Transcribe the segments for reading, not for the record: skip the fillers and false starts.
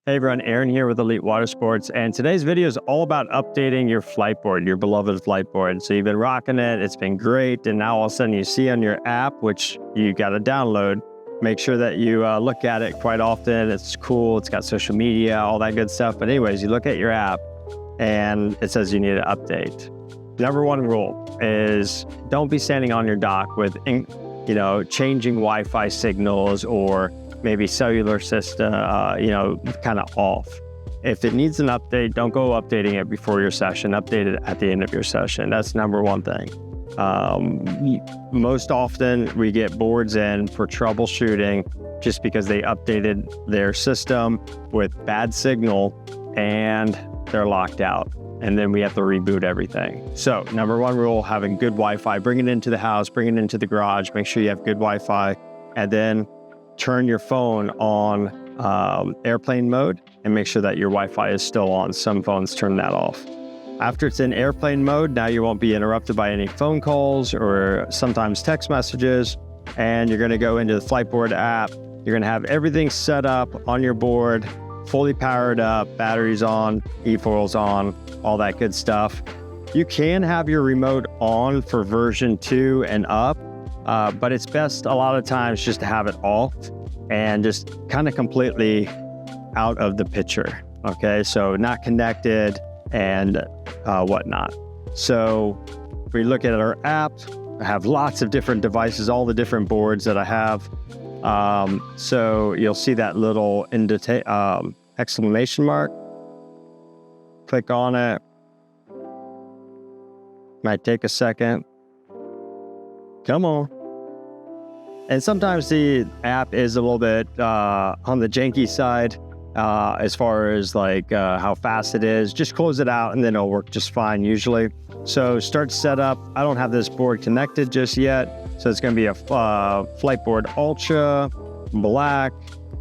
Hey everyone, Aaron here with Elite Watersports, and today's video is all about updating your Fliteboard, your beloved Fliteboard. So you've been rocking it, it's been great, and now all of a sudden you see on your app, which you got to download, make sure that you look at it quite often. It's cool, it's got social media, all that good stuff. But anyways, you look at your app and it says you need an update. Number one rule is don't be standing on your dock with, changing Wi-Fi signals or maybe cellular system, kind of off. If it needs an update, don't go updating it before your session. Update it at the end of your session. That's number one thing. Most often we get boards in for troubleshooting just because they updated their system with bad signal and they're locked out. And then we have to reboot everything. So number one rule, having good Wi-Fi, bring it into the house, bring it into the garage, make sure you have good Wi-Fi, and then turn your phone on airplane mode and make sure that your Wi-Fi is still on. Some phones turn that off. After it's in airplane mode, now you won't be interrupted by any phone calls or sometimes text messages. And you're gonna go into the Fliteboard app. You're gonna have everything set up on your board, fully powered up, batteries on, eFoil's on, all that good stuff. You can have your remote on for version 2 and up, but it's best a lot of times just to have it off and just kind of completely out of the picture. Okay, so not connected and whatnot. So we look at our app. I have lots of different devices, all the different boards that I have. So you'll see that little exclamation mark. Click on it. Might take a second. Come on. And sometimes the app is a little bit on the janky side as far as like how fast it is. Just close it out and then it'll work just fine usually. So start setup. I don't have this board connected just yet. So it's going to be a Fliteboard Ultra Black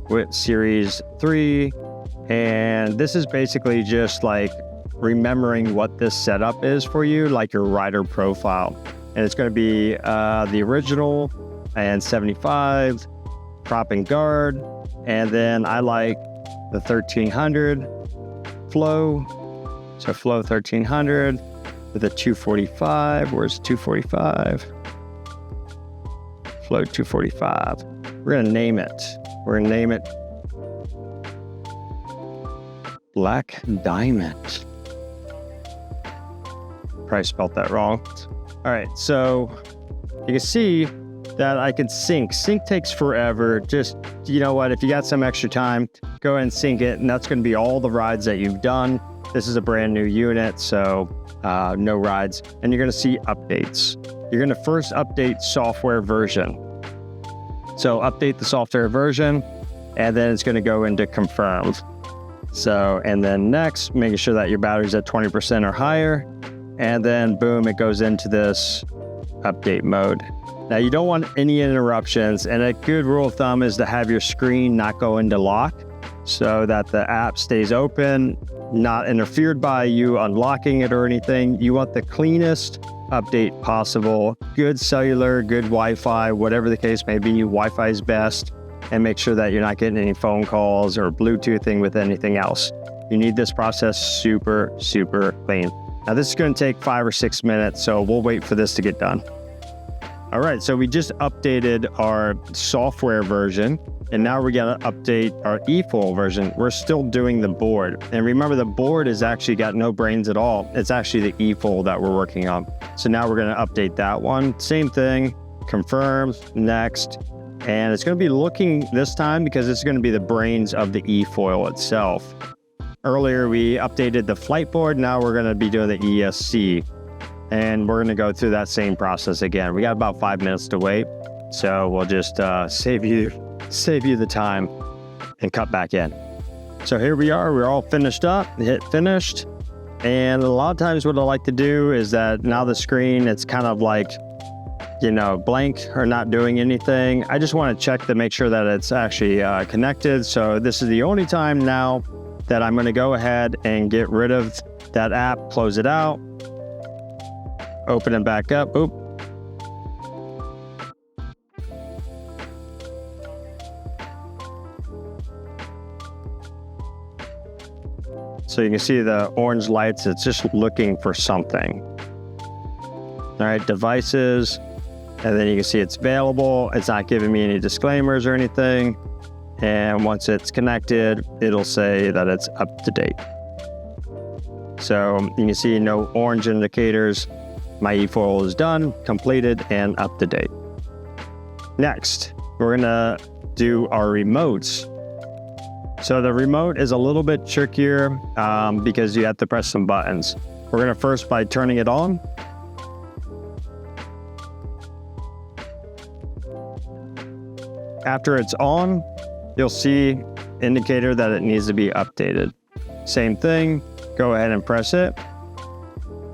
with Series 3. And this is basically just like remembering what this setup is for you, like your rider profile. And it's going to be the original and 75 prop and guard. And then I like the 1300 flow. So flow 1300 with a 245. Where's 245? Flow 245. We're going to name it. We're going to name it Black Diamond. Probably spelled that wrong. All right, so you can see that I can sync. Sync takes forever. Just, you know what, if you got some extra time, go ahead and sync it, and that's gonna be all the rides that you've done. This is a brand new unit, so no rides. And you're gonna see updates. You're gonna first update software version. So update the software version, and then it's gonna go into confirmed. So, and then next, making sure that your battery's at 20% or higher. And then boom, it goes into this update mode. Now you don't want any interruptions, and a good rule of thumb is to have your screen not go into lock so that the app stays open, not interfered by you unlocking it or anything. You want the cleanest update possible, good cellular, good Wi-Fi, whatever the case may be, Wi-Fi is best, and make sure that you're not getting any phone calls or Bluetoothing with anything else. You need this process super, super clean. Now this is going to take 5 or 6 minutes, so we'll wait for this to get done. All right, so we just updated our software version, and now we're going to update our eFoil version. We're still doing the board. And remember, the board has actually got no brains at all. It's actually the eFoil that we're working on. So now we're going to update that one. Same thing, confirm, next. And it's going to be looking this time because it's going to be the brains of the eFoil itself. Earlier, we updated the Fliteboard. Now we're going to be doing the ESC. And we're going to go through that same process again. We got about 5 minutes to wait. So we'll just save you the time and cut back in. So here we are. We're all finished up. Hit finished. And a lot of times what I like to do is that now the screen, it's kind of like, blank or not doing anything. I just want to check to make sure that it's actually connected. So this is the only time now that I'm going to go ahead and get rid of that app, close it out, open it back up. Oop. So you can see the orange lights, it's just looking for something. All right, devices, and then you can see it's available. It's not giving me any disclaimers or anything. And once it's connected, it'll say that it's up to date. So you can see no orange indicators. My eFoil is done, completed, and up to date. Next, we're gonna do our remotes. So the remote is a little bit trickier because you have to press some buttons. We're gonna first by turning it on. After it's on, you'll see indicator that it needs to be updated. Same thing, go ahead and press it.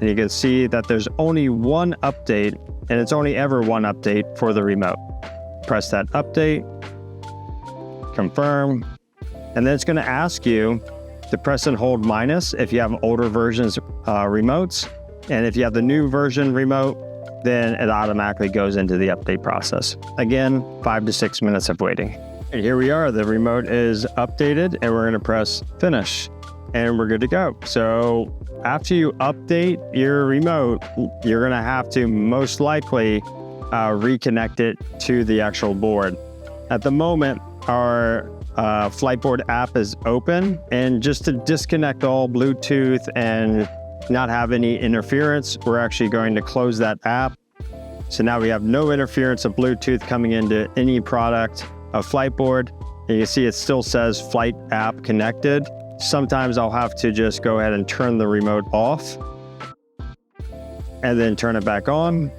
And you can see that there's only one update, and it's only ever one update for the remote. Press that update, confirm, and then it's going to ask you to press and hold minus if you have older versions remotes. And if you have the new version remote, then it automatically goes into the update process. Again, 5 to 6 minutes of waiting. And here we are, the remote is updated, and we're going to press finish, and we're good to go. So after you update your remote, you're going to have to most likely reconnect it to the actual board. At the moment, our Fliteboard app is open, and just to disconnect all Bluetooth and not have any interference, we're actually going to close that app. So now we have no interference of Bluetooth coming into any product of Fliteboard. And you can see it still says Flite App connected. Sometimes I'll have to just go ahead and turn the remote off and then turn it back on.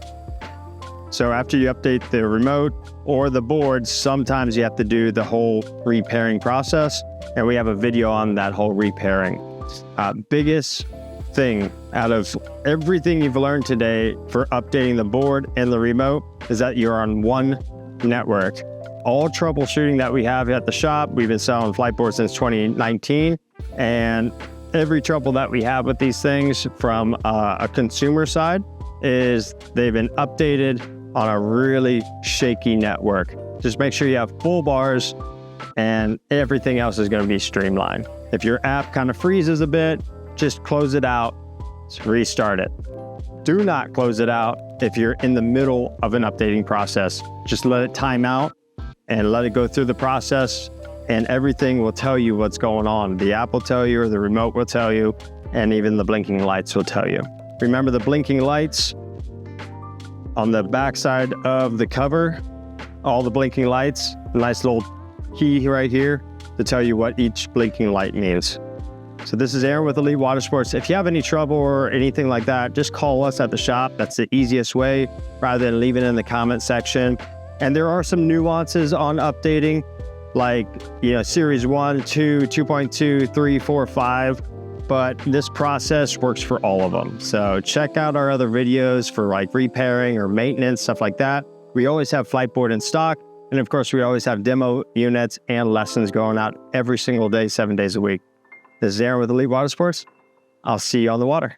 So after you update the remote or the board, sometimes you have to do the whole repairing process, and we have a video on that whole repairing. Biggest thing out of everything you've learned today for updating the board and the remote is that you're on one network. All troubleshooting that we have at the shop, we've been selling Fliteboard since 2019, and every trouble that we have with these things from a consumer side is they've been updated on a really shaky network. Just make sure you have full bars, and everything else is going to be streamlined. If your app kind of freezes a bit, just close it out, restart it. Do not close it out if you're in the middle of an updating process. Just let it time out and let it go through the process, and everything will tell you what's going on. The app will tell you, or the remote will tell you, and even the blinking lights will tell you. Remember the blinking lights on the back side of the cover, all the blinking lights, nice little key right here to tell you what each blinking light means. So this is Aaron with Elite Watersports. If you have any trouble or anything like that, just call us at the shop. That's the easiest way, rather than leaving it in the comment section. And there are some nuances on updating, like, Series 1, 2, 2.2, 3, 4, 5. But this process works for all of them. So check out our other videos for like repairing or maintenance, stuff like that. We always have Fliteboard in stock. And of course, we always have demo units and lessons going out every single day, 7 days a week. This is Aaron with Elite Watersports. I'll see you on the water.